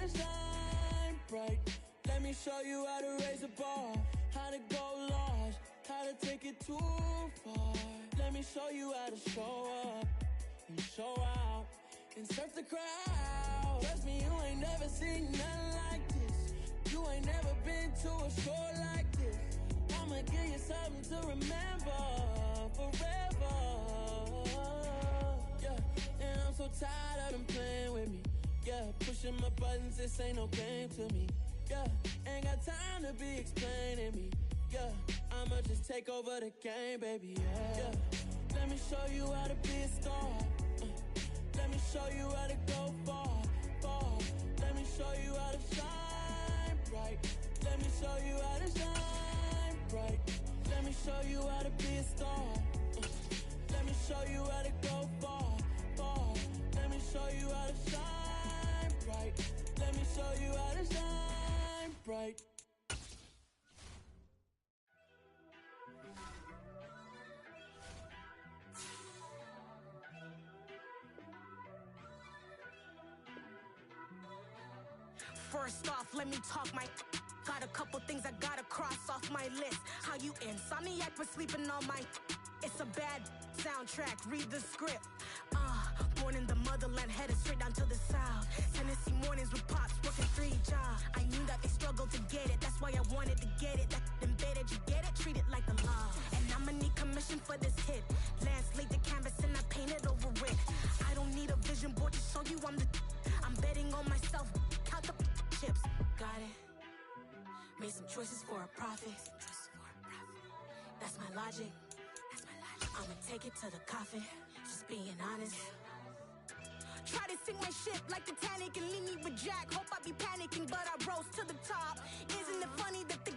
to shine bright. Let me show you how to raise a bar, how to go large, how to take it too far. Let me show you how to show up and show out and surf the crowd. Trust me, you ain't never seen nothing like this. You ain't never been to a show like this. I'ma give you something to remember forever. Yeah, and I'm so tired of them playing with me. Yeah, pushing my buttons, this ain't no game to me. Yeah, ain't got time to be explaining me. Yeah, I'ma just take over the game, baby. Yeah, let me show you how to be a star. Let me show you how to go far, far. Let me show you how to shine bright. Let me show you how to shine bright. Let me show you how to be a star. Let me show you how to go far, far. Let me show you how to shine bright. Let me show you how to shine bright. First off, let me talk my... Got a couple things I gotta cross off my list. How you insomniac for sleeping on my... It's a bad soundtrack, read the script. Born in the motherland, headed straight down to the south. Tennessee mornings with pops, working 3 jobs. I knew that they struggled to get it, that's why I wanted to get it. That embedded, you get it, treat it like the law. And I'ma need commission for this hit. Lance laid the canvas and I painted over it. I don't need a vision board to show you I'm the... I'm betting on myself, count the chips. Got it. Made some choices for a profit. That's my logic. I'ma take it to the coffin, just being honest. Try to sink my ship like Titanic and leave me with Jack. Hope I be panicking, but I rose to the top. Isn't it funny that the...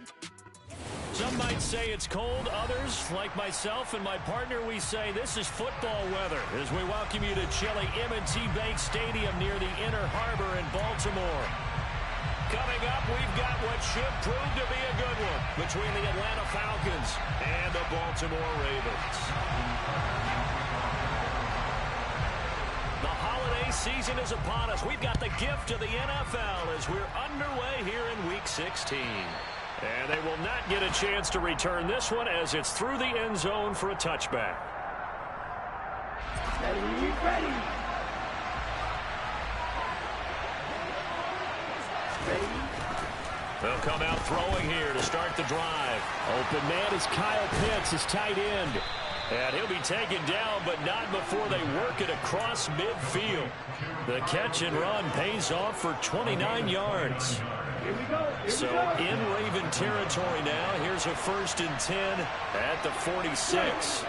Some might say it's cold. Others, like myself and my partner, we say this is football weather as we welcome you to chilly M&T Bank Stadium near the Inner Harbor in Baltimore. Coming up, we've got what should prove to be a good one between the Atlanta Falcons and the Baltimore Ravens. The holiday season is upon us. We've got the gift of the NFL as we're underway here in Week 16. And they will not get a chance to return this one as it's through the end zone for a touchback. Ready. They'll come out throwing here to start the drive. Open man is Kyle Pitts, his tight end. And he'll be taken down, but not before they work it across midfield. The catch and run pays off for 29 yards. So in Raven territory now, here's a 1st and 10 at the 46.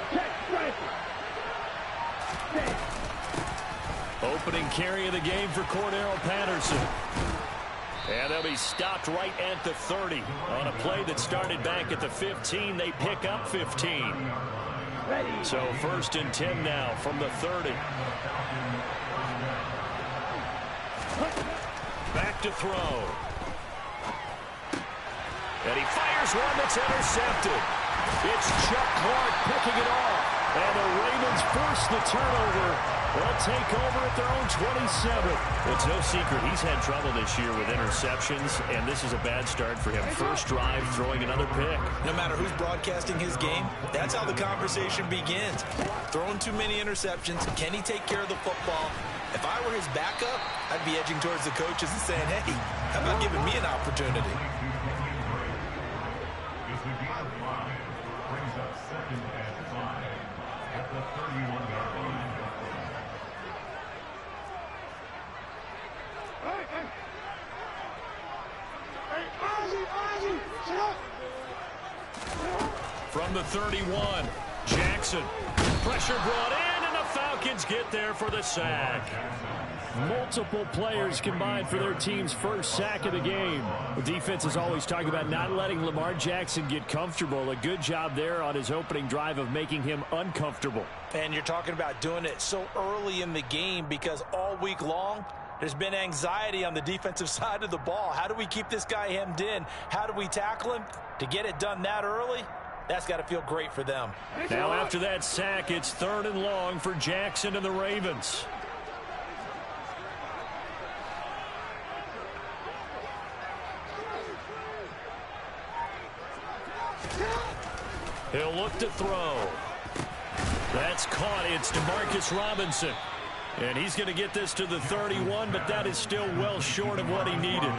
Opening carry of the game for Cordero Patterson. And they'll be stopped right at the 30. On a play that started back at the 15, they pick up 15. So 1st and 10 now from the 30. Back to throw. And he fires one that's intercepted. It's Chuck Clark picking it off. And the Ravens force the turnover. They'll take over at their own 27. It's no secret he's had trouble this year with interceptions, and this is a bad start for him. First drive, throwing another pick. No matter who's broadcasting his game, that's how the conversation begins. Throwing too many interceptions. Can he take care of the football? If I were his backup, I'd be edging towards the coaches and saying, hey, how about giving me an opportunity? Brings up 2nd and 5 at the 31-yard line. From the 31, Jackson. Pressure brought in, and the Falcons get there for the sack. Multiple players combined for their team's first sack of the game. The defense is always talking about not letting Lamar Jackson get comfortable. A good job there on his opening drive of making him uncomfortable. And you're talking about doing it so early in the game because all week long, there's been anxiety on the defensive side of the ball. How do we keep this guy hemmed in? How do we tackle him? To get it done that early, that's got to feel great for them. Now after that sack, it's 3rd and long for Jackson and the Ravens. He'll look to throw. That's caught. It's DeMarcus Robinson. And he's going to get this to the 31, but that is still well short of what he needed.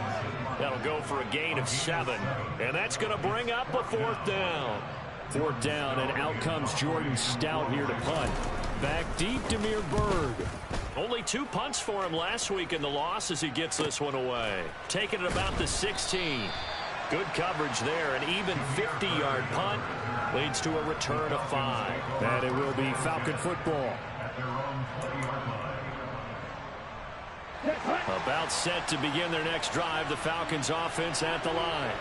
That'll go for a gain of 7. And that's going to bring up a 4th down. 4th down, and out comes Jordan Stout here to punt. Back deep, Damiere Byrd. Only 2 punts for him last week in the loss as he gets this one away. Taking it about the 16. Good coverage there. An even 50-yard punt leads to a return of 5. And it will be Falcon football. About set to begin their next drive. The Falcons offense at the line.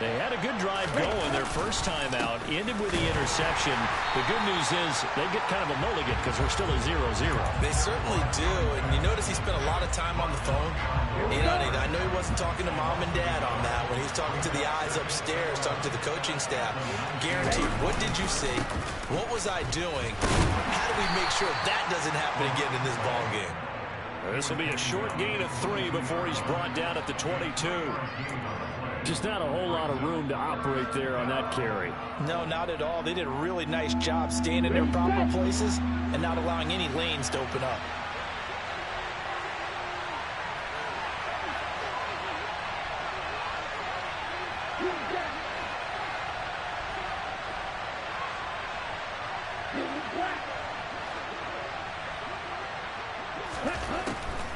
They had a good drive going their first time out. Ended with the interception. The good news is they get kind of a mulligan because we're still at 0-0. They certainly do. And you notice he spent a lot of time on the phone. You know, I know he wasn't talking to mom and dad on that when he was talking to the eyes upstairs, talking to the coaching staff. Guaranteed. What did you see? What was I doing? How do we make sure that doesn't happen again in this ball game? This will be a short gain of 3 before he's brought down at the 22. Just not a whole lot of room to operate there on that carry. No, not at all. They did a really nice job staying in their proper places and not allowing any lanes to open up.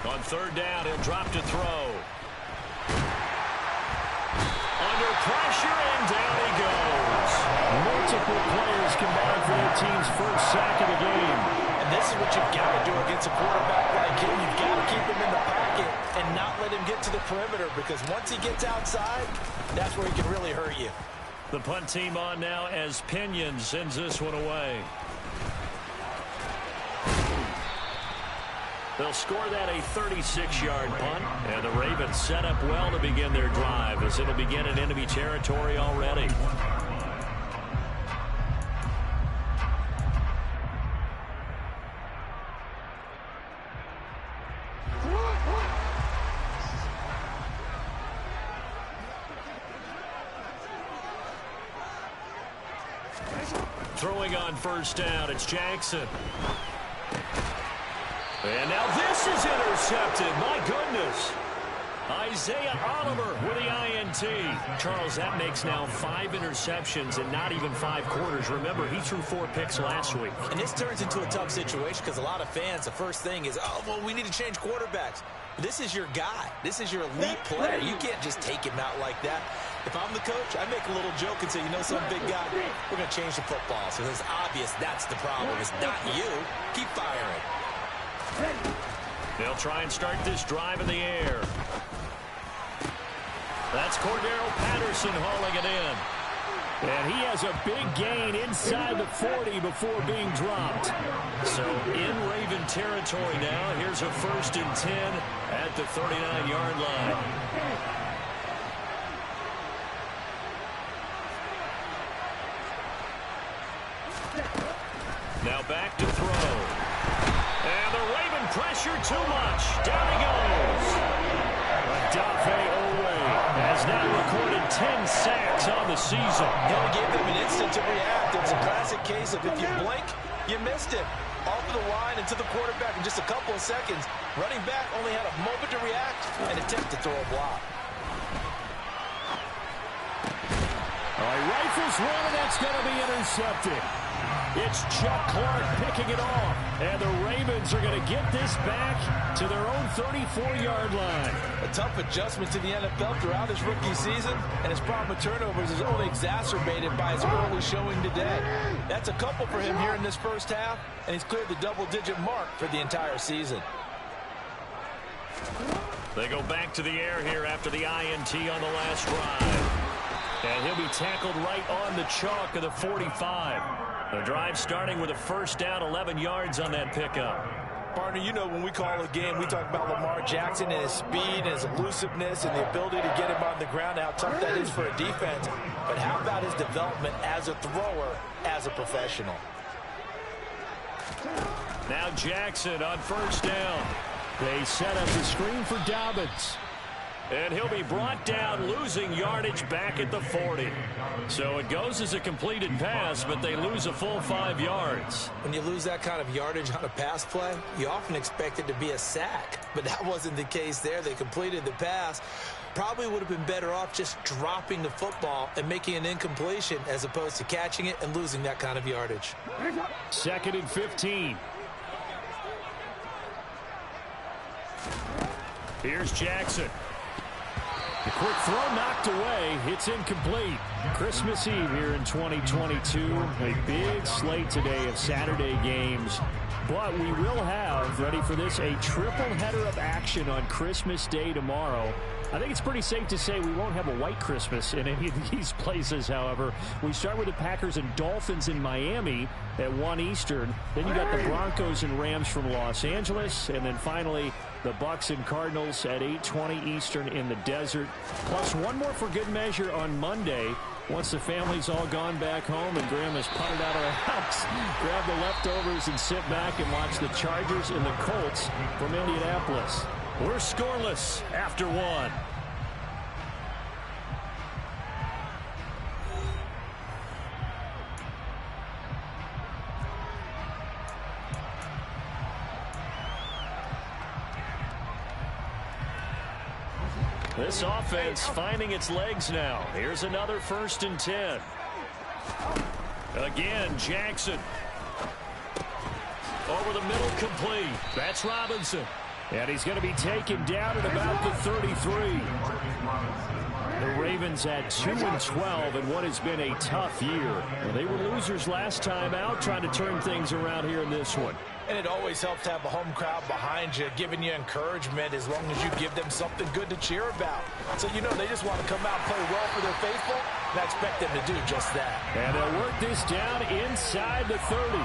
On 3rd down, he'll drop to throw. Under pressure, and down he goes. Multiple players combined for their team's first sack of the game. And this is what you've got to do against a quarterback like him. You've got to keep him in the pocket and not let him get to the perimeter, because once he gets outside, that's where he can really hurt you. The punt team on now as Pinion sends this one away. They'll score that a 36-yard punt, and the Ravens set up well to begin their drive as it'll begin in enemy territory already. Throwing on 1st down, it's Jackson. And now this is intercepted. My goodness. Isaiah Oliver with the INT. Charles, that makes now 5 interceptions in not even 5 quarters. Remember, he threw 4 picks last week. And this turns into a tough situation because a lot of fans, the first thing is, oh, well, we need to change quarterbacks. This is your guy. This is your elite player. You can't just take him out like that. If I'm the coach, I make a little joke and say, you know, some big guy, we're going to change the football. So it's obvious that's the problem. It's not you. Keep firing. They'll try and start this drive in the air. That's Cordero Patterson hauling it in. And he has a big gain inside the 40 before being dropped. So in Raven territory now. Here's a 1st and 10 at the 39-yard line. Now back to throw. And the Raven pressure too much. Down he goes. Adafe Owe has now recorded 10 sacks on the season. He only gave them an instant to react. It's a classic case of if you blink, you missed him. Off of the line and to the quarterback in just a couple of seconds. Running back only had a moment to react and attempt to throw a block. All right, rifles one, and that's going to be intercepted. It's Chuck Clark picking it off. And the Ravens are going to get this back to their own 34-yard line. A tough adjustment to the NFL throughout his rookie season, and his problem with turnovers is only exacerbated by his early showing today. That's a couple for him here in this first half, and he's cleared the double-digit mark for the entire season. They go back to the air here after the INT on the last drive. And he'll be tackled right on the chalk of the 45. The drive starting with a 1st down, 11 yards on that pickup. Partner, you know when we call a game, we talk about Lamar Jackson and his speed and his elusiveness and the ability to get him on the ground, how tough that is for a defense. But how about his development as a thrower, as a professional? Now Jackson on 1st down. They set up the screen for Dobbins. And he'll be brought down, losing yardage back at the 40. So it goes as a completed pass, but they lose a full 5 yards. When you lose that kind of yardage on a pass play, you often expect it to be a sack. But that wasn't the case there. They completed the pass. Probably would have been better off just dropping the football and making an incompletion as opposed to catching it and losing that kind of yardage. 2nd and 15. Here's Jackson. The quick throw knocked away. It's incomplete. Christmas Eve here in 2022. A big slate today of Saturday games. But we will have, ready for this, a triple header of action on Christmas Day tomorrow. I think it's pretty safe to say we won't have a white Christmas in any of these places, however. We start with the Packers and Dolphins in Miami at 1 Eastern. Then you got the Broncos and Rams from Los Angeles. And then finally, the Bucs and Cardinals at 8:20 Eastern in the desert. Plus one more for good measure on Monday. Once the family's all gone back home and Grandma's putted out of the house, grab the leftovers and sit back and watch the Chargers and the Colts from Indianapolis. We're scoreless after 1. This offense finding its legs now. Here's another 1st and 10. Again, Jackson. Over the middle, complete. That's Robinson. And he's going to be taken down at about the 33. The Ravens had 2-12 in what has been a tough year. They were losers last time out, trying to turn things around here in this one. And it always helps to have a home crowd behind you, giving you encouragement as long as you give them something good to cheer about. So, you know, they just want to come out and play well for their faithful, and I expect them to do just that. And they'll work this down inside the 30.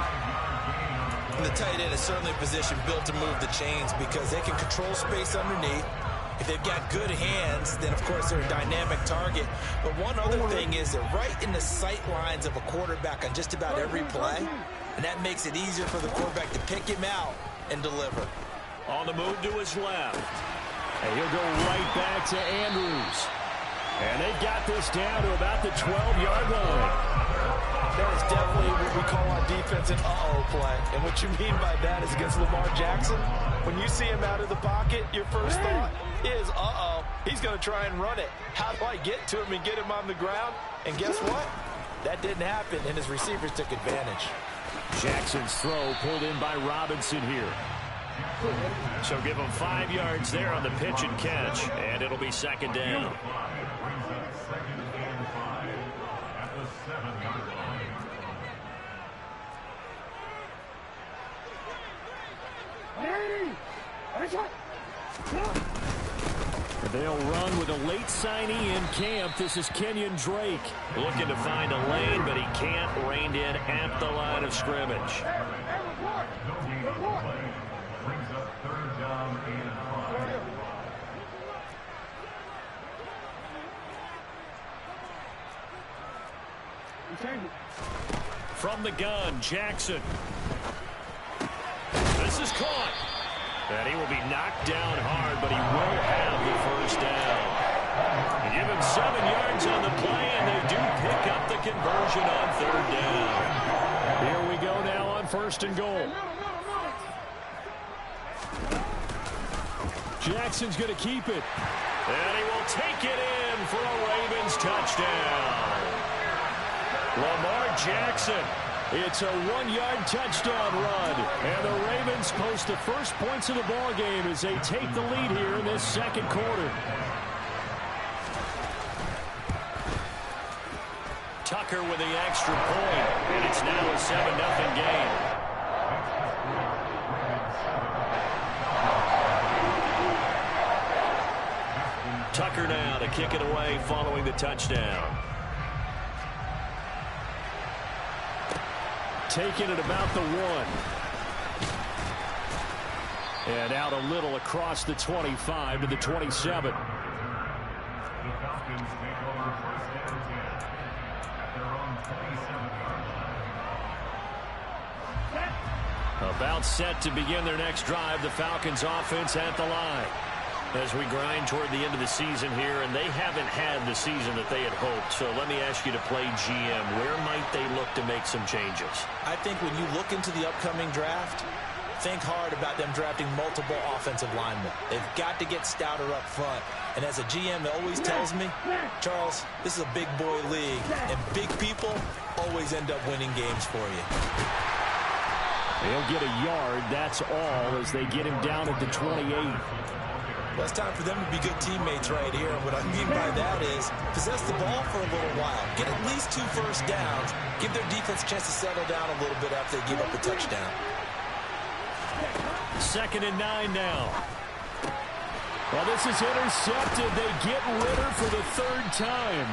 And the tight end is certainly a position built to move the chains because they can control space underneath. If they've got good hands, then, of course, they're a dynamic target. But one other thing is they're right in the sight lines of a quarterback on just about every play. And that makes it easier for the quarterback to pick him out and deliver. On the move to his left. And he'll go right back to Andrews. And they've got this down to about the 12-yard line. That is definitely what we call on defense an uh-oh play. And what you mean by that is against Lamar Jackson, when you see him out of the pocket, your first thought is, uh-oh, he's going to try and run it. How do I get to him and get him on the ground? And guess what? That didn't happen, and his receivers took advantage. Jackson's throw pulled in by Robinson here. So give him 5 yards there on the pitch and catch, and it'll be 2nd down. They'll run with a late signee in camp. This is Kenyon Drake. Looking to find a lane, but he can't. Reined in at the line of scrimmage. Brings up 3rd down and 5. From the gun, Jackson. This is caught. And he will be knocked down hard, but he will have the 1st down. You give him 7 yards on the play, and they do pick up the conversion on 3rd down. Here we go now on 1st and goal. Jackson's going to keep it. And he will take it in for a Ravens touchdown. Lamar Jackson. It's a 1-yard touchdown run. And the Ravens post the first points of the ball game as they take the lead here in this 2nd quarter. Tucker with the extra point. And it's now a 7-0 game. Tucker now to kick it away following the touchdown. Taking it about the 1. And out a little across the 25 to the 27. The Falcons take over 1st and 10 at their own 27-yard line. About set to begin their next drive. The Falcons offense at the line. as we grind toward the end of the season here, and they haven't had the season that they had hoped. So let me ask you to play GM. Where might they look to make some changes? I think when you look into the upcoming draft, think hard about them drafting multiple offensive linemen. They've got to get stouter up front. And as a GM, it always tells me, Charles, this is a big boy league, and big people always end up winning games for you. They'll get a yard, that's all, as they get him down at the 28. Well, it's time for them to be good teammates right here. And what I mean by that is possess the ball for a little while. Get at least 2 first downs. Give their defense a chance to settle down a little bit after they give up a touchdown. 2nd and 9 now. Well, this is intercepted. They get Ritter for the 3rd time.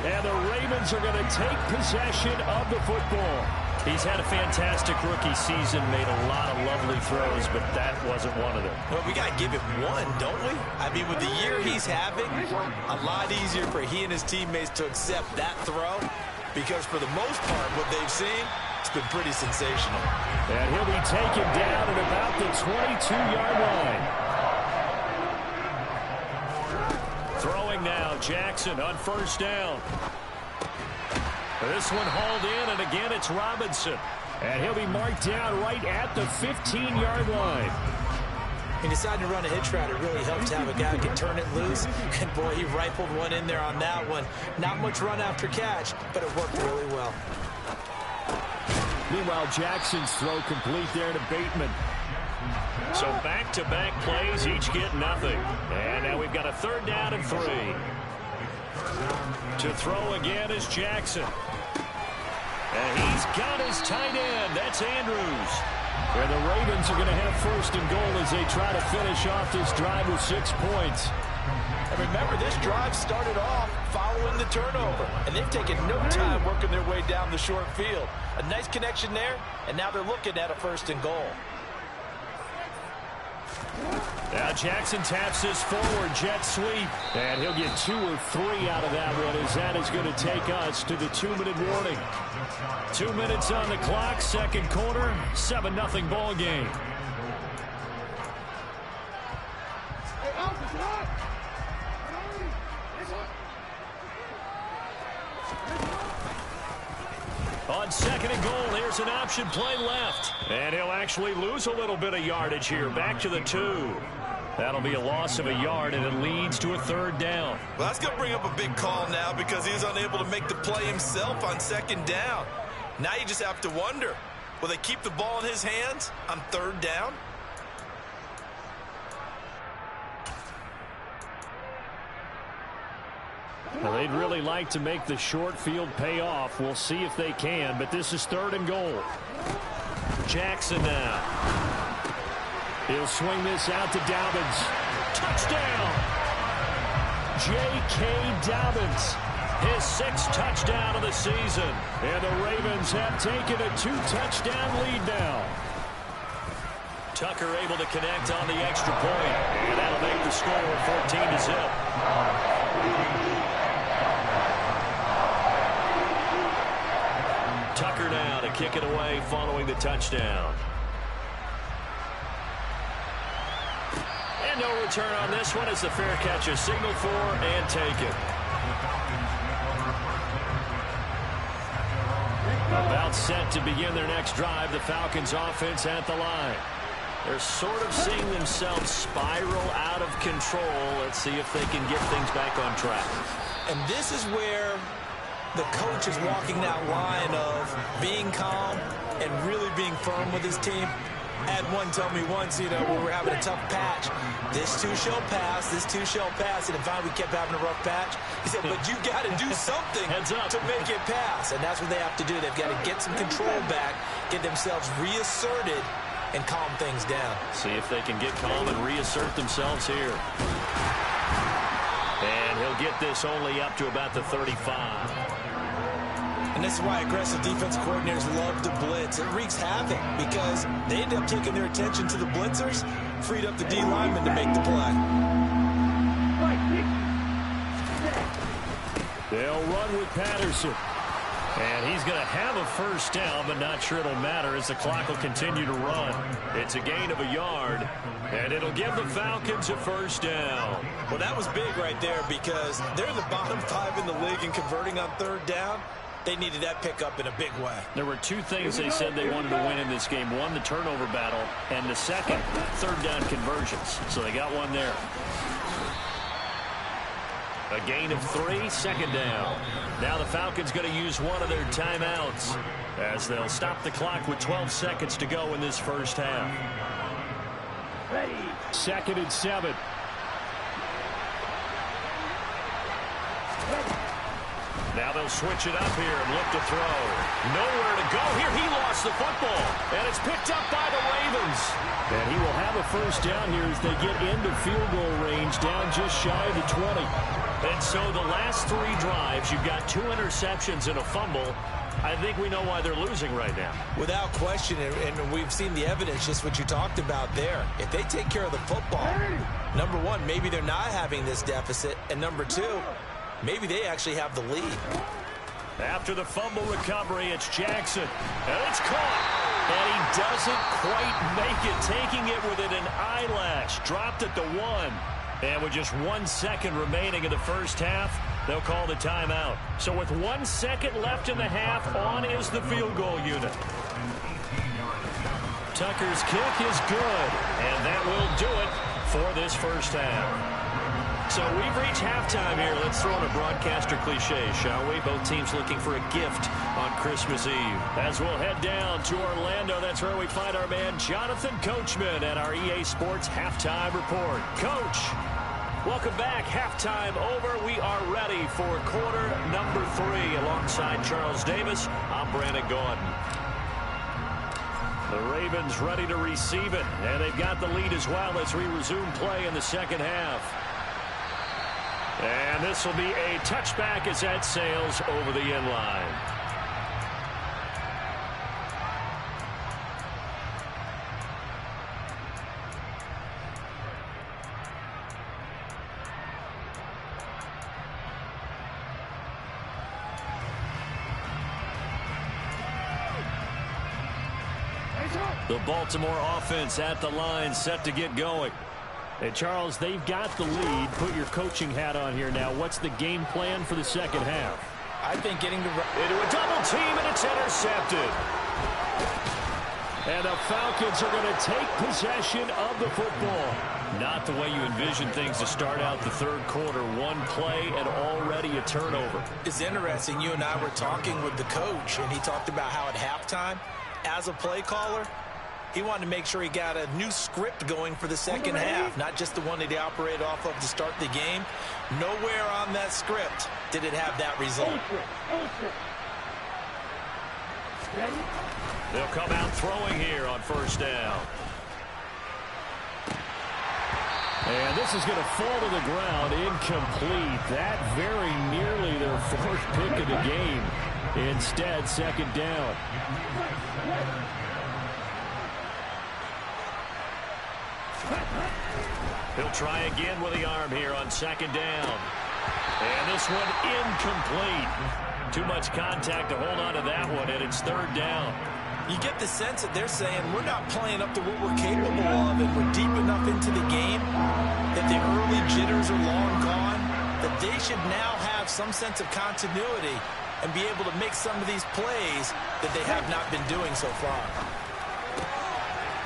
And the Ravens are going to take possession of the football. He's had a fantastic rookie season, made a lot of lovely throws, but that wasn't one of them. Well, we got to give him one, don't we? I mean, with the year he's having, a lot easier for he and his teammates to accept that throw, because for the most part, what they've seen, it's been pretty sensational. And he'll be taken down at about the 22-yard line. Throwing now, Jackson on 1st down. This one hauled in, and again it's Robinson. And he'll be marked down right at the 15-yard line. He decided to run a hitch route. It really helps to have a guy who can turn it loose. And, boy, he rifled one in there on that one. Not much run after catch, but it worked really well. Meanwhile, Jackson's throw complete there to Bateman. So back-to-back plays, each get nothing. And now we've got a 3rd down and 3. To throw again is Jackson. And he's got his tight end. That's Andrews. And the Ravens are going to have 1st and goal as they try to finish off this drive with 6 points. And remember, this drive started off following the turnover. And they've taken no time working their way down the short field. A nice connection there, and now they're looking at a 1st and goal. Now Jackson taps this forward jet sweep, and he'll get 2 or 3 out of that one, as that is going to take us to the 2-minute warning. 2 minutes on the clock, 2nd quarter, 7-0 ball game. On 2nd and goal, here's an option play left. And he'll actually lose a little bit of yardage here. Back to the 2. That'll be a loss of a yard, and it leads to a 3rd down. Well, that's going to bring up a big call now because he's unable to make the play himself on 2nd down. Now you just have to wonder, will they keep the ball in his hands on 3rd down? Well, they'd really like to make the short field pay off. We'll see if they can, but this is 3rd and goal. Jackson now. He'll swing this out to Dobbins. Touchdown! J.K. Dobbins. His 6th touchdown of the season. And the Ravens have taken a 2-touchdown lead now. Tucker able to connect on the extra point. And that'll make the score 14-0. Tucker now to kick it away following the touchdown. And no return on this one as the fair catch is signaled for and taken. About set to begin their next drive, the Falcons offense at the line. They're sort of seeing themselves spiral out of control. Let's see if they can get things back on track. And this is where the coach is walking that line of being calm and really being firm with his team. I had one tell me once, when we were having a tough patch, this too shall pass, this too shall pass. And finally we kept having a rough patch. He said, but you got to do something to make it pass. And that's what they have to do. They've got to get some control back, get themselves reasserted, and calm things down. See if they can get calm and reassert themselves here. And he'll get this only up to about the 35. And this is why aggressive defensive coordinators love to blitz. It wreaks havoc because they end up taking their attention to the blitzers, freed up the D lineman to make the play. They'll run with Patterson. And he's going to have a first down, but not sure it'll matter as the clock will continue to run. It's a gain of a yard, and it'll give the Falcons a first down. Well, that was big right there because they're the bottom 5 in the league in converting on third down. They needed that pickup in a big way. There were two things they said they wanted to win in this game. One, the turnover battle, and the second, third down conversions. So they got one there. A gain of 3, second down. Now the Falcons going to use one of their timeouts as they'll stop the clock with 12 seconds to go in this first half. Ready. 2nd and 7. Now they'll switch it up here and look to throw. Nowhere to go here. He lost the football. And it's picked up by the Ravens. And he will have a first down here as they get into field goal range, down just shy of the 20. And so the last 3 drives, you've got 2 interceptions and a fumble. I think we know why they're losing right now. Without question, and we've seen the evidence, just what you talked about there. If they take care of the football, number one, maybe they're not having this deficit. And number 2, maybe they actually have the lead. After the fumble recovery, it's Jackson. And it's caught. And he doesn't quite make it, taking it within an eyelash. Dropped at the 1. And with just 1 second remaining in the first half, they'll call the timeout. So with 1 second left in the half, on is the field goal unit. Tucker's kick is good. And that will do it for this first half. So we've reached halftime here. Let's throw in a broadcaster cliche, shall we? Both teams looking for a gift on Christmas Eve. As we'll head down to Orlando, that's where we find our man Jonathan Coachman at our EA Sports Halftime Report. Coach, welcome back. Halftime over. We are ready for quarter number 3. Alongside Charles Davis, I'm Brandon Gaudin. The Ravens ready to receive it, and they've got the lead as well as we resume play in the second half. And this will be a touchback as that sails over the end line. The Baltimore offense at the line, set to get going. And Charles, they've got the lead. Put your coaching hat on here now. What's the game plan for the second half? I think getting into a double team, and it's intercepted. And the Falcons are going to take possession of the football. Not the way you envision things to start out the third quarter. 1 play and already a turnover. It's interesting. You and I were talking with the coach, and he talked about how at halftime, as a play caller, he wanted to make sure he got a new script going for the second half, not just the one that he operated off of to start the game. Nowhere on that script did it have that result. They'll come out throwing here on first down. And this is going to fall to the ground, incomplete. That very nearly their 4th pick of the game. Instead, second down. He'll try again with the arm here on second down. And this one incomplete. Too much contact to hold on to that one, and it's third down. You get the sense that they're saying we're not playing up to what we're capable of, and we're deep enough into the game that the early jitters are long gone, that they should now have some sense of continuity and be able to make some of these plays that they have not been doing so far.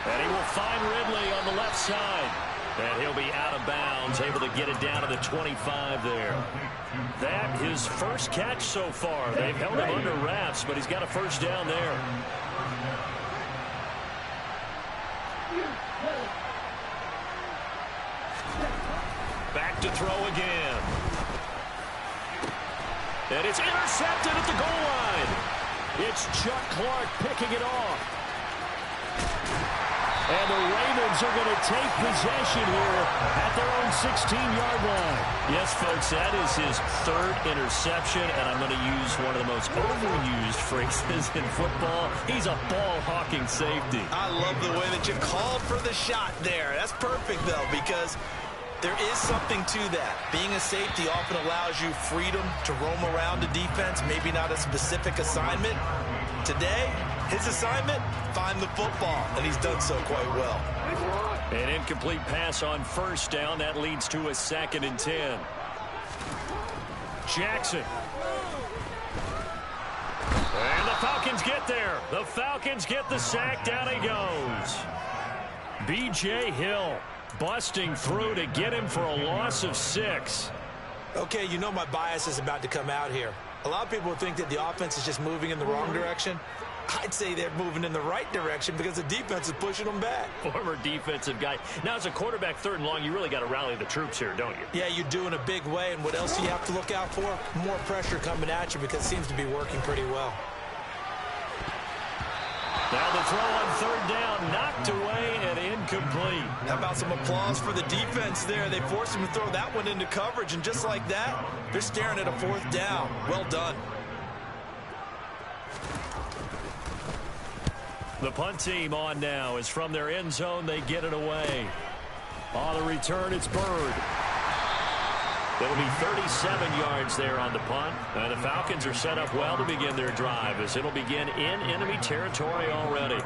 And he will find Ridley on the left side. And he'll be out of bounds, able to get it down to the 25 there. That his first catch so far. They've held him under wraps, but he's got a first down there. Back to throw again. And it's intercepted at the goal line. It's Chuck Clark picking it off. And the Ravens are going to take possession here at their own 16-yard line. Yes, folks, that is his 3rd interception, and I'm going to use one of the most overused phrases in football. He's a ball-hawking safety. I love the way that you called for the shot there. That's perfect, though, because There is something to that. Being a safety often allows you freedom to roam around the defense, maybe not a specific assignment. Today, his assignment, find the football, and he's done so quite well. An incomplete pass on first down. That leads to a 2nd and 10. Jackson. And the Falcons get there. The Falcons get the sack. Down he goes. B.J. Hill busting through to get him for a loss of 6. Okay, you know my bias is about to come out here. A lot of people think that the offense is just moving in the wrong direction. I'd say they're moving in the right direction because the defense is pushing them back. Former defensive guy. Now, as a quarterback, 3rd and long, you really got to rally the troops here, don't you? Yeah, you do in a big way. And what else do you have to look out for? More pressure coming at you because it seems to be working pretty well. Now the throw on 3rd down, knocked away and incomplete. How about some applause for the defense there? They forced him to throw that one into coverage, and just like that, they're staring at a 4th down. Well done. The punt team on now is from their end zone. They get it away. On the return, it's Bird. It'll be 37 yards there on the punt. And the Falcons are set up well to begin their drive as it'll begin in enemy territory already.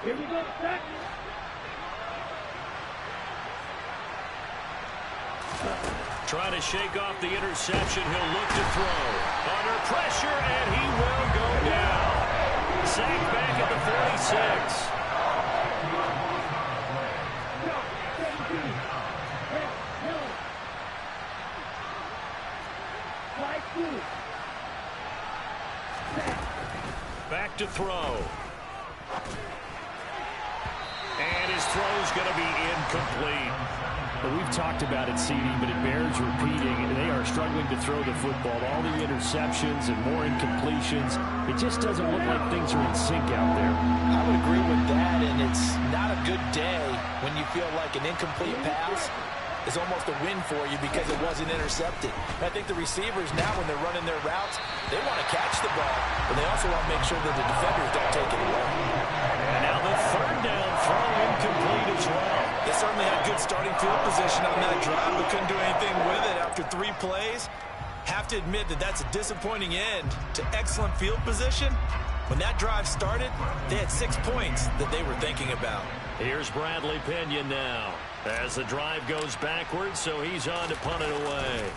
Here we go, set. Trying to shake off the interception. He'll look to throw. Under pressure, and he will go down. Sacked back at the 46. Back to throw. And his throw's going to be incomplete. Well, we've talked about it, CD, but it bears repeating. They are struggling to throw the football. All the interceptions and more incompletions. It just doesn't look like things are in sync out there. I would agree with that, and it's not a good day when you feel like an incomplete pass is almost a win for you because it wasn't intercepted. I think the receivers now, when they're running their routes, they want to catch the ball, but they also want to make sure that the defenders don't take it away. And now the 3rd down throw incomplete as well. They certainly had good starting field position on that drive, but couldn't do anything with it after 3 plays. Have to admit that that's a disappointing end to excellent field position. When that drive started, they had 6 points that they were thinking about. Here's Bradley Pinion now as the drive goes backwards, so he's on to punt it away.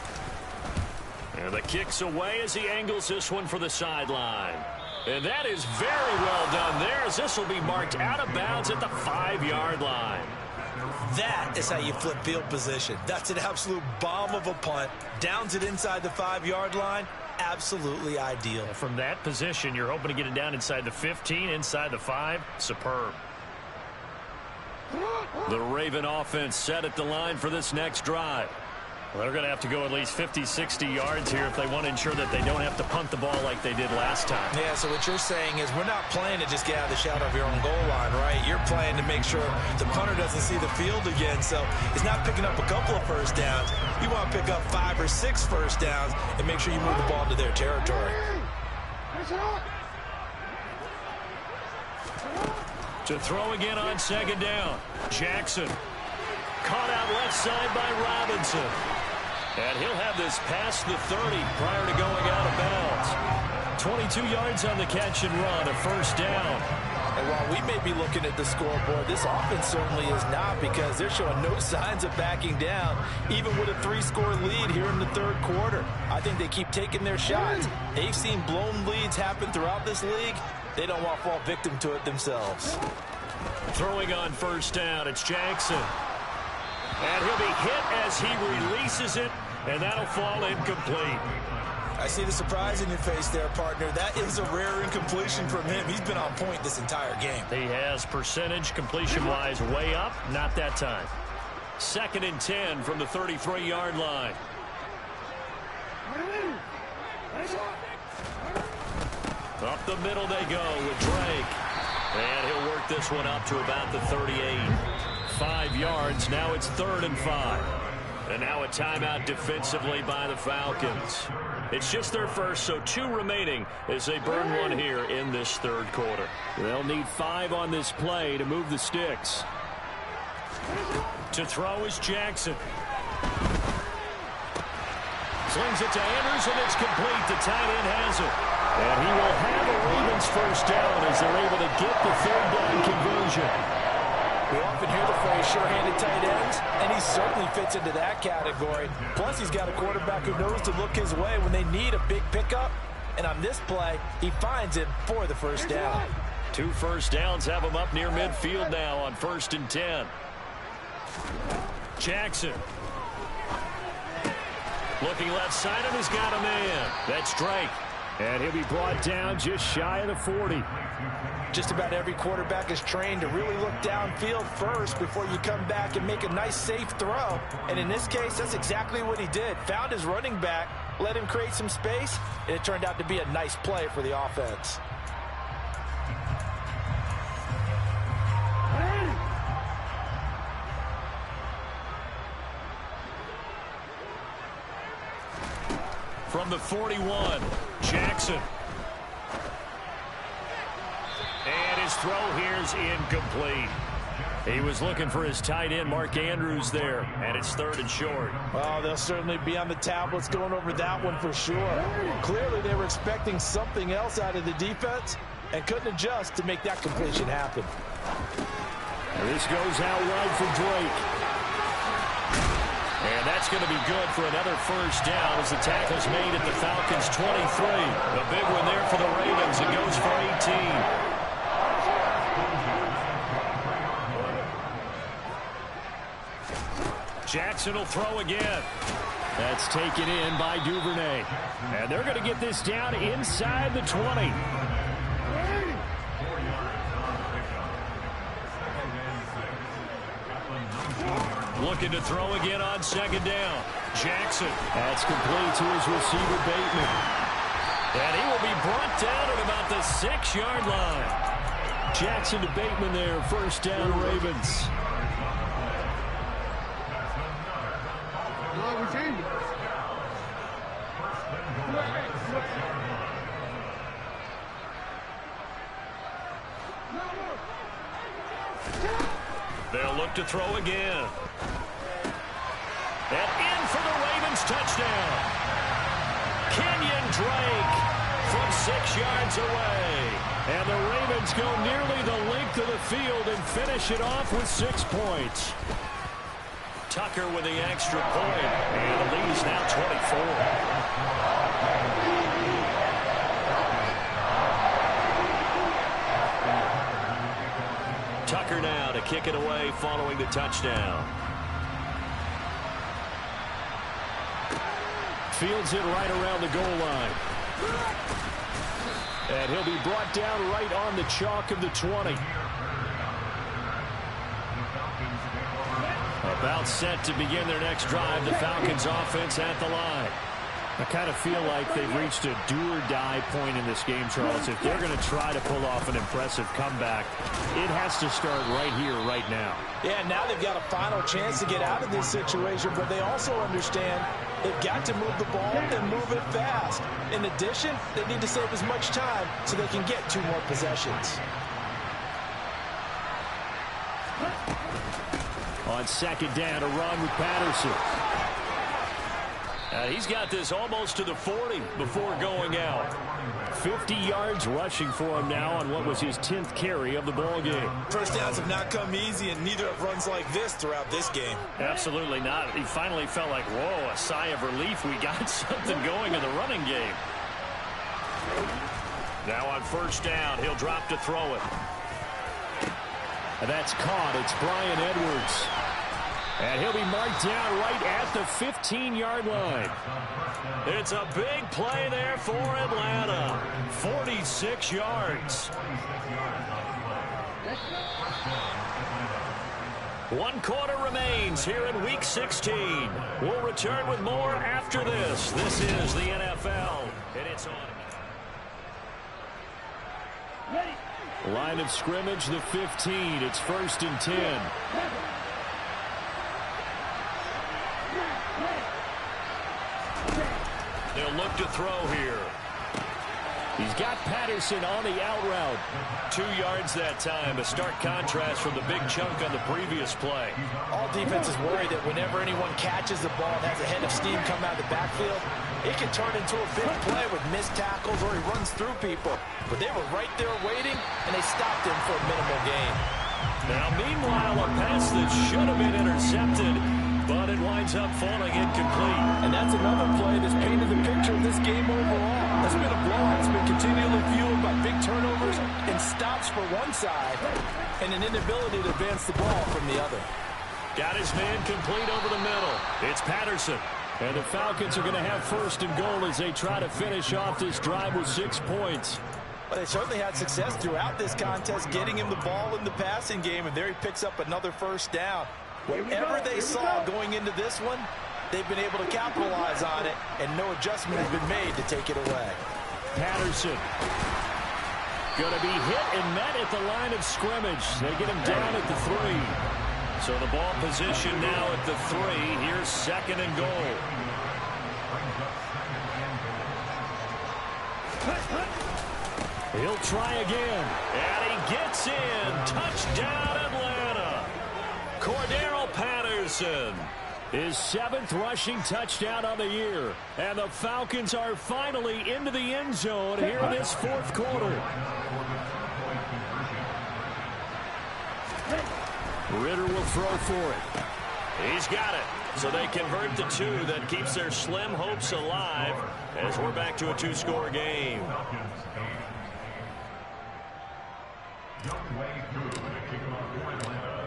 And the kick's away as he angles this one for the sideline. And that is very well done there, as this will be marked out of bounds at the 5-yard line. That is how you flip field position. That's an absolute bomb of a punt. Downs it inside the 5-yard line. Absolutely ideal. From that position, you're hoping to get it down inside the 15, inside the 5. Superb. The Raven offense set at the line for this next drive. Well, they're going to have to go at least 50, 60 yards here if they want to ensure that they don't have to punt the ball like they did last time. Yeah, so what you're saying is we're not playing to just get out of the shadow of your own goal line, right? You're playing to make sure the punter doesn't see the field again. So he's not picking up a couple of first downs. You want to pick up 5 or 6 first downs and make sure you move the ball into their territory. To throw again on 2nd down. Jackson. Caught out left side by Robinson. And he'll have this past the 30 prior to going out of bounds. 22 yards on the catch and run, a 1st down. And while we may be looking at the scoreboard, this offense certainly is not, because they're showing no signs of backing down, even with a 3-score lead here in the 3rd quarter. I think they keep taking their shots. They've seen blown leads happen throughout this league. They don't want to fall victim to it themselves. Throwing on 1st down, it's Jackson. And he'll be hit as he releases it, and that'll fall incomplete. I see the surprise in your face there, partner. That is a rare incompletion from him. He's been on point this entire game. He has percentage completion-wise way up, not that time. 2nd and 10 from the 33-yard line. Up the middle they go with Drake. And he'll work this one up to about the 38. 5 yards. Now it's 3rd and 5. And now a timeout defensively by the Falcons. It's just their first, so 2 remaining as they burn one here in this 3rd quarter. They'll need 5 on this play to move the sticks. To throw is Jackson. Slings it to Andrews, and it's complete. The tight end has it. And he will have a Ravens first down as they're able to get the third down conversion. We often hear the phrase sure-handed tight ends, and he certainly fits into that category. Plus, he's got a quarterback who knows to look his way when they need a big pickup. And on this play, he finds him for the first down. 2 first downs have him up near midfield now on 1st and 10. Jackson. Looking left side, and he's got a man. That's Drake. And he'll be brought down just shy of the 40. Just about every quarterback is trained to really look downfield first before you come back and make a nice, safe throw. And in this case, that's exactly what he did. Found his running back, let him create some space, and it turned out to be a nice play for the offense. From the 41, Jackson. And his throw here's incomplete. He was looking for his tight end, Mark Andrews, there, and it's 3rd and short. Oh, they'll certainly be on the tablets going over that one for sure. Clearly, they were expecting something else out of the defense and couldn't adjust to make that completion happen. This goes out wide for Drake. And that's going to be good for another first down as the tackle's made at the Falcons' 23. A big one there for the Ravens. It goes for 18. Jackson will throw again. That's taken in by Duvernay. And they're going to get this down inside the 20. Looking to throw again on 2nd down. Jackson. That's complete to his receiver, Bateman. And he will be brought down at about the 6-yard line. Jackson to Bateman there. First down, Ravens. They'll look to throw again. And in for the Ravens touchdown. Kenyon Drake from 6 yards away. And the Ravens go nearly the length of the field and finish it off with 6 points. Tucker with the extra point. And the lead is now 24. Tucker now to kick it away following the touchdown. Fields it right around the goal line. And he'll be brought down right on the chalk of the 20. About set to begin their next drive. The Falcons offense at the line. I kind of feel like they've reached a do-or-die point in this game, Charles. If they're going to try to pull off an impressive comeback, it has to start right here, right now. Yeah, now they've got a final chance to get out of this situation, but they also understand they've got to move the ball and move it fast. In addition, they need to save as much time so they can get 2 more possessions. On 2nd down, a run with Patterson. He's got this almost to the 40 before going out. 50 yards rushing for him now on what was his 10th carry of the ball game. First downs have not come easy, and neither have runs like this throughout this game. Absolutely not. He finally felt like, whoa, a sigh of relief. We got something going in the running game. Now on 1st down, he'll drop to throw it. And that's caught. It's Brian Edwards. And he'll be marked down right at the 15-yard line. It's a big play there for Atlanta. 46 yards. 1 quarter remains here in Week 16. We'll return with more after this. This is the NFL, and it's on. Line of scrimmage, the 15. It's 1st and 10. They'll look to throw here. He's got Patterson on the out route. 2 yards that time, a stark contrast from the big chunk on the previous play. All defenses worry that whenever anyone catches the ball and has a head of steam come out of the backfield, it can turn into a big play with missed tackles or he runs through people. But they were right there waiting, and they stopped him for a minimal gain. Now, meanwhile, a pass that should have been intercepted, but it winds up falling incomplete. And that's another play that's painted the picture of this game overall. It's been a blowout. It's been continually fueled by big turnovers and stops for one side and an inability to advance the ball from the other. Got his man complete over the middle. It's Patterson. And the Falcons are going to have first and goal as they try to finish off this drive with 6 points. But they certainly had success throughout this contest, getting him the ball in the passing game, and there he picks up another first down. Whatever they saw going into this one, they've been able to capitalize on it, and no adjustment has been made to take it away. Patterson going to be hit and met at the line of scrimmage. They get him down at the 3. So the ball position now at the 3. Here's second and goal. He'll try again. And he gets in. Touchdown, Atlanta. Cordero Patterson. His 7th rushing touchdown on the year. And the Falcons are finally into the end zone here in this 4th quarter. Ritter will throw for it. He's got it. So they convert the 2. That keeps their slim hopes alive as we're back to a 2-score game.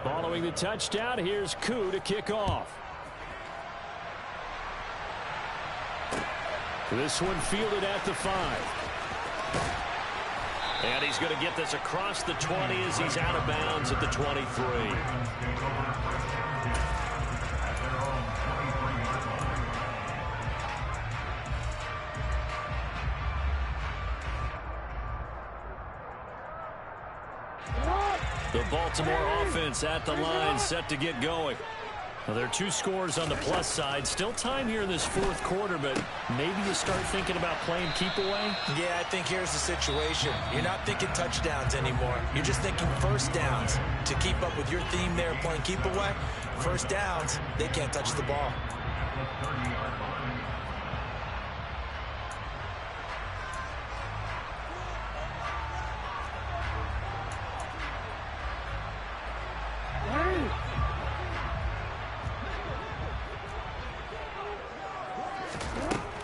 Following the touchdown, here's Koo to kick off. This one fielded at the 5. And he's going to get this across the 20 as he's out of bounds at the 23. The Baltimore offense at the line, set to get going. Well, there are 2 scores on the plus side. Still time here in this 4th quarter, but maybe you start thinking about playing keep away? Yeah, I think here's the situation. You're not thinking touchdowns anymore. You're just thinking first downs. To keep up with your theme there, playing keep away, first downs, they can't touch the ball.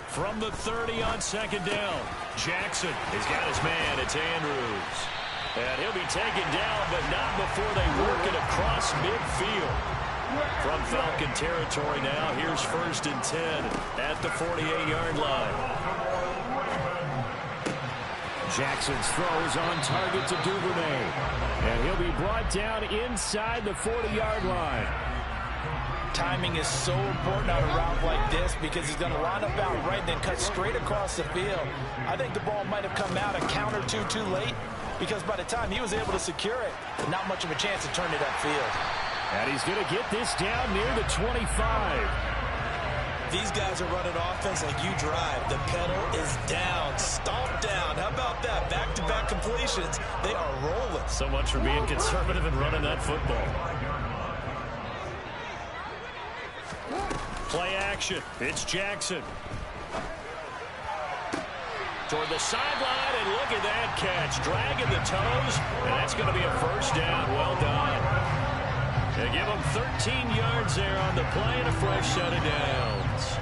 From the 30 on second down, Jackson has got his man. It's Andrews. And he'll be taken down, but not before they work it across midfield. From Falcon territory now, here's 1st and 10 at the 48-yard line. Jackson's throw is on target to Duvernay. And he'll be brought down inside the 40-yard line. Timing is so important on a route like this because he's going to line up out right and then cut straight across the field. I think the ball might have come out a count or two too late because by the time he was able to secure it, not much of a chance to turn it upfield. And he's going to get this down near the 25. These guys are running offense like you drive. The pedal is down, stomped down. How about that? Back-to-back completions. They are rolling. So much for being conservative and running that football. Play action. It's Jackson. Toward the sideline, and look at that catch. Dragging the toes, and that's going to be a first down. Well done. They give him 13 yards there on the play and a fresh set of downs.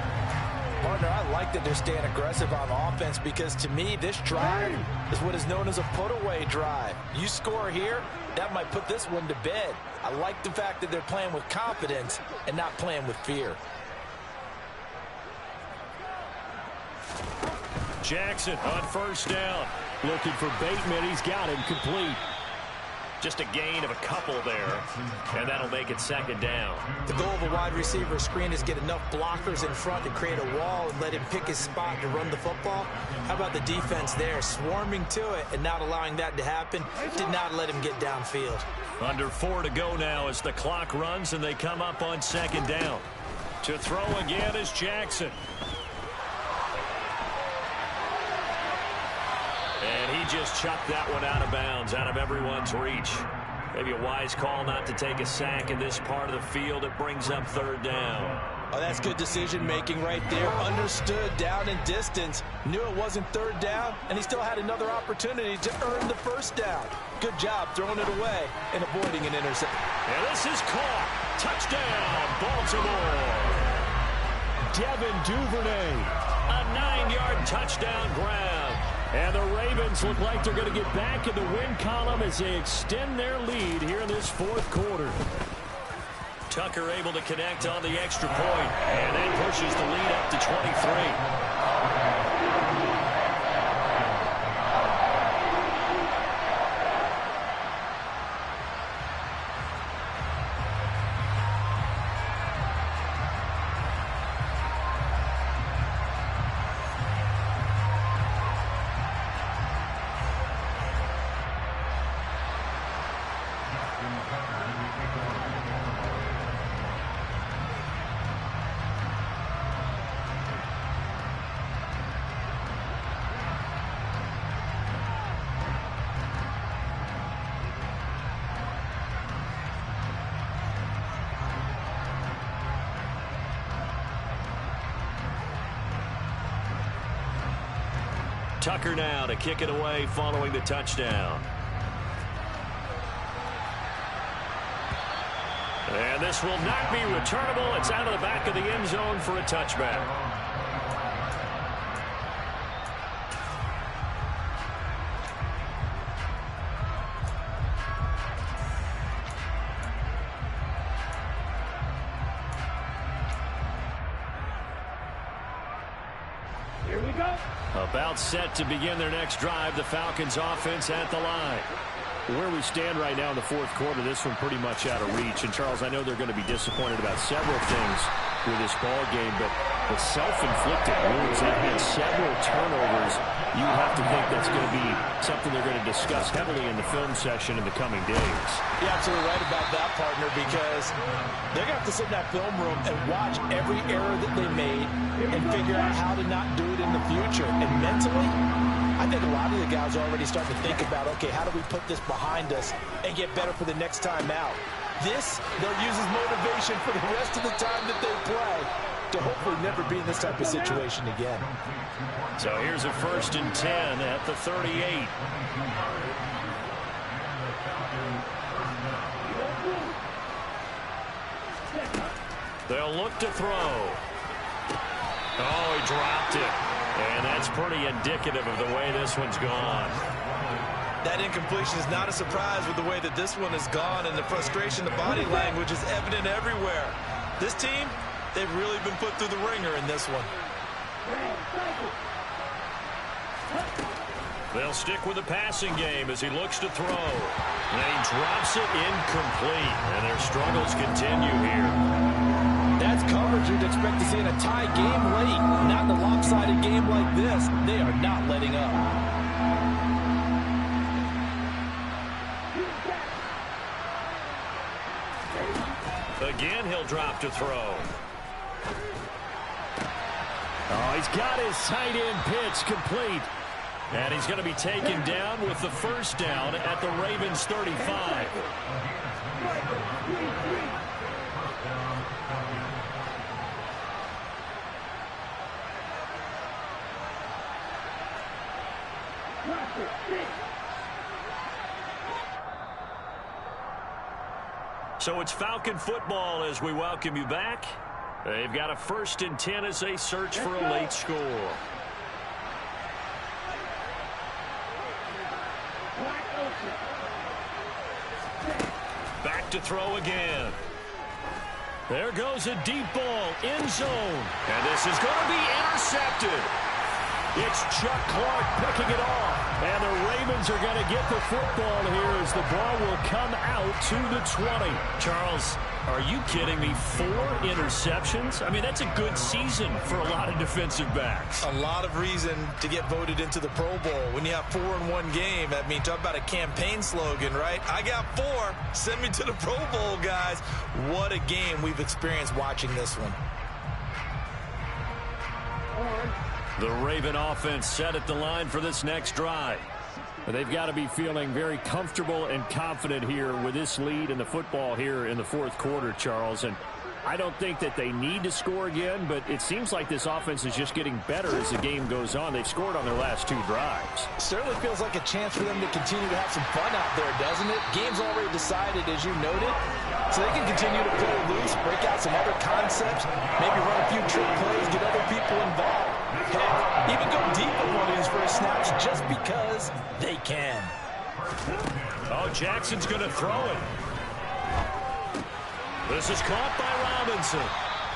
Partner, I like that they're staying aggressive on offense because to me, this drive is what is known as a put-away drive. You score here, that might put this one to bed. I like the fact that they're playing with confidence and not playing with fear. Jackson on first down. Looking for Bateman. He's got him complete. Just a gain of a couple there, and that'll make it second down. The goal of a wide receiver screen is get enough blockers in front to create a wall and let him pick his spot to run the football. How about the defense there, swarming to it and not allowing that to happen? Did not let him get downfield. Under 4 to go now as the clock runs and they come up on second down. To throw again is Jackson. just chucked that one out of bounds, out of everyone's reach. Maybe a wise call not to take a sack in this part of the field. It brings up third down. Oh, that's good decision-making right there. Understood down and distance. Knew it wasn't third down, and he still had another opportunity to earn the first down. Good job throwing it away and avoiding an interception. And this is caught. Touchdown, Baltimore. Devin Duvernay, a 9-yard touchdown grab. And the Ravens look like they're going to get back in the win column as they extend their lead here in this fourth quarter. Tucker able to connect on the extra point, and that pushes the lead up to 23. Tucker now to kick it away following the touchdown. And this will not be returnable. It's out of the back of the end zone for a touchback. Here we go. About set to begin their next drive. The Falcons offense at the line. Where we stand right now in the fourth quarter, this one pretty much out of reach. And, Charles, I know they're going to be disappointed about several things with this ball game, but the self-inflicted wounds, they've had several turnovers. You have to think that's going to be something they're going to discuss heavily in the film session in the coming days. You're absolutely right about that, partner, because they're going to have to sit in that film room and watch every error that they made and figure out how to not do it in the future. And mentally, I think a lot of the guys are already starting to think about, okay, how do we put this behind us and get better for the next time out? This, they'll use as motivation for the rest of the time that they play to hopefully never be in this type of situation again. So here's a 1st and 10 at the 38. They'll look to throw. Oh, he dropped it. And that's pretty indicative of the way this one's gone. That incompletion is not a surprise with the way that this one has gone, and the frustration, the body language is evident everywhere. This team, they've really been put through the ringer in this one. They'll stick with the passing game as he looks to throw. And he drops it incomplete. And their struggles continue here. That's coverage you'd expect to see in a tie game late. Not in a lopsided game like this. They are not letting up. Again, he'll drop to throw. Oh, he's got his tight end pitch complete. And he's going to be taken down with the first down at the Ravens 35. So it's Falcon football as we welcome you back. They've got a 1st and 10 as they search for a late score. Back to throw again. There goes a deep ball, end zone. And this is going to be intercepted. It's Chuck Clark picking it off. And the Ravens are going to get the football here as the ball will come out to the 20. Charles, are you kidding me? 4 interceptions? I mean, that's a good season for a lot of defensive backs. A lot of reason to get voted into the Pro Bowl. When you have 4 in one game, I mean, talk about a campaign slogan, right? I got 4. Send me to the Pro Bowl, guys. What a game we've experienced watching this one. The Raven offense set at the line for this next drive. They've got to be feeling very comfortable and confident here with this lead in the football here in the fourth quarter, Charles. And I don't think that they need to score again, but it seems like this offense is just getting better as the game goes on. They've scored on their last 2 drives. Certainly feels like a chance for them to continue to have some fun out there, doesn't it? Game's already decided, as you noted, so they can continue to play loose, break out some other concepts, maybe run a few trick plays, get other people involved. Heck, even go deep on one of these first snaps just because they can. Oh, Jackson's going to throw it. This is caught by Robinson.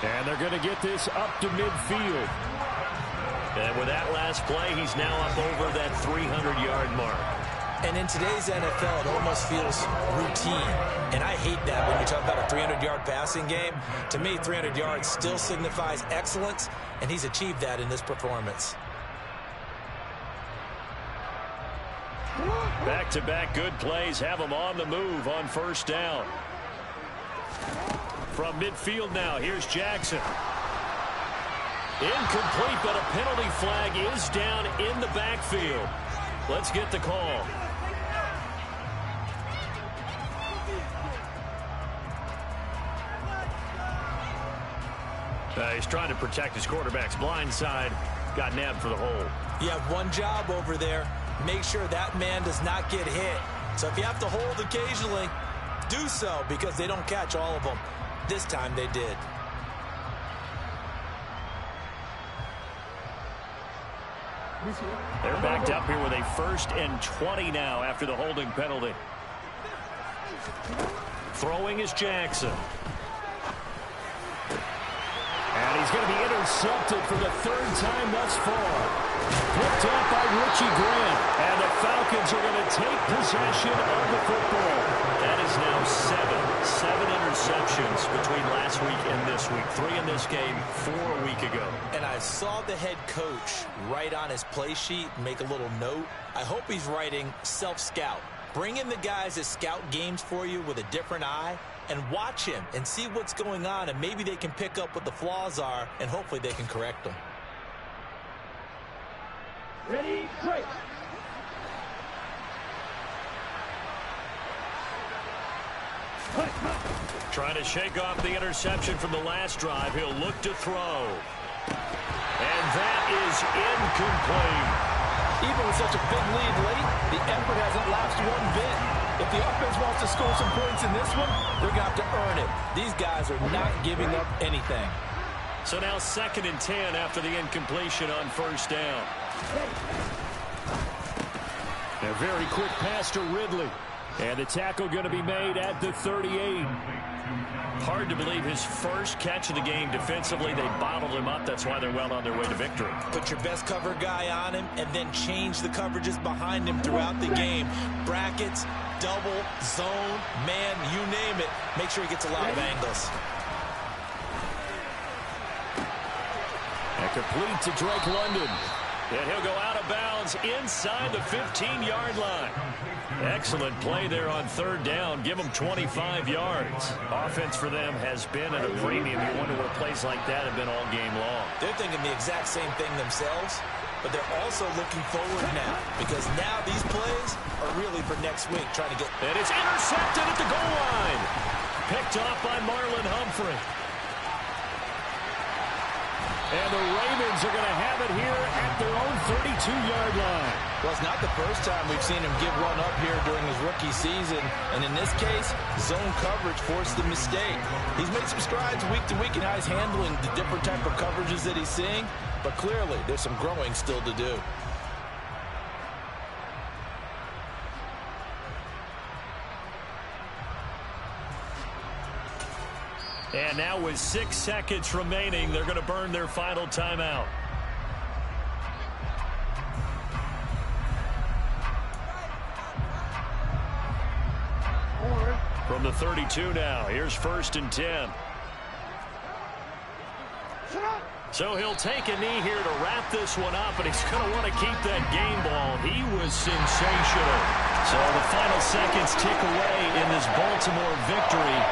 And they're going to get this up to midfield. And with that last play, he's now up over that 300-yard mark. And in today's NFL, it almost feels routine. And I hate that when you talk about a 300-yard passing game. To me, 300 yards still signifies excellence, and he's achieved that in this performance. Back-to-back good plays have him on the move on first down. From midfield now, here's Jackson. Incomplete, but a penalty flag is down in the backfield. Let's get the call. He's trying to protect his quarterback's blind side. Got nabbed for the hold. You have one job over there. Make sure that man does not get hit. So if you have to hold occasionally, do so, because they don't catch all of them. This time they did. They're backed up here with a 1st and 20 now after the holding penalty. Throwing is Jackson. And he's going to be intercepted for the 3rd time thus far. Picked up by Richie Grant. And the Falcons are going to take possession of the football. That is now 7 interceptions between last week and this week. 3 in this game, 4 a week ago. And I saw the head coach write on his play sheet, make a little note. I hope he's writing self-scout. Bring in the guys that scout games for you with a different eye and watch him and see what's going on, and maybe they can pick up what the flaws are, and hopefully they can correct them. Ready, break. Trying to shake off the interception from the last drive. He'll look to throw. And that is incomplete. Even with such a big lead late, the effort hasn't lapsed one bit. If the offense wants to score some points in this one, they're going to have to earn it. These guys are not giving up anything. So now 2nd and 10 after the incompletion on first down. A very quick pass to Ridley. And the tackle going to be made at the 38. Hard to believe his first catch of the game defensively. They bottled him up. That's why they're well on their way to victory. Put your best cover guy on him and then change the coverages behind him throughout the game. Brackets, double, zone, man, you name it. Make sure he gets a lot of angles. And complete to Drake London. And he'll go out of bounds inside the 15-yard line. Excellent play there on 3rd down. Give them 25 yards. Offense for them has been at a premium. You wonder what plays like that have been all game long. They're thinking the exact same thing themselves, but they're also looking forward now, because now these plays are really for next week, trying to get... And it's intercepted at the goal line. Picked off by Marlon Humphrey. And the Ravens are going to have it here at their own 32-yard line. Well, it's not the first time we've seen him give one up here during his rookie season. And in this case, zone coverage forced the mistake. He's made some strides week to week in how he's handling the different type of coverages that he's seeing. But clearly, there's some growing still to do. And now with 6 seconds remaining, they're going to burn their final timeout. From the 32 now, here's 1st and 10. So he'll take a knee here to wrap this one up, and he's going to want to keep that game ball. He was sensational. So the final seconds tick away in this Baltimore victory.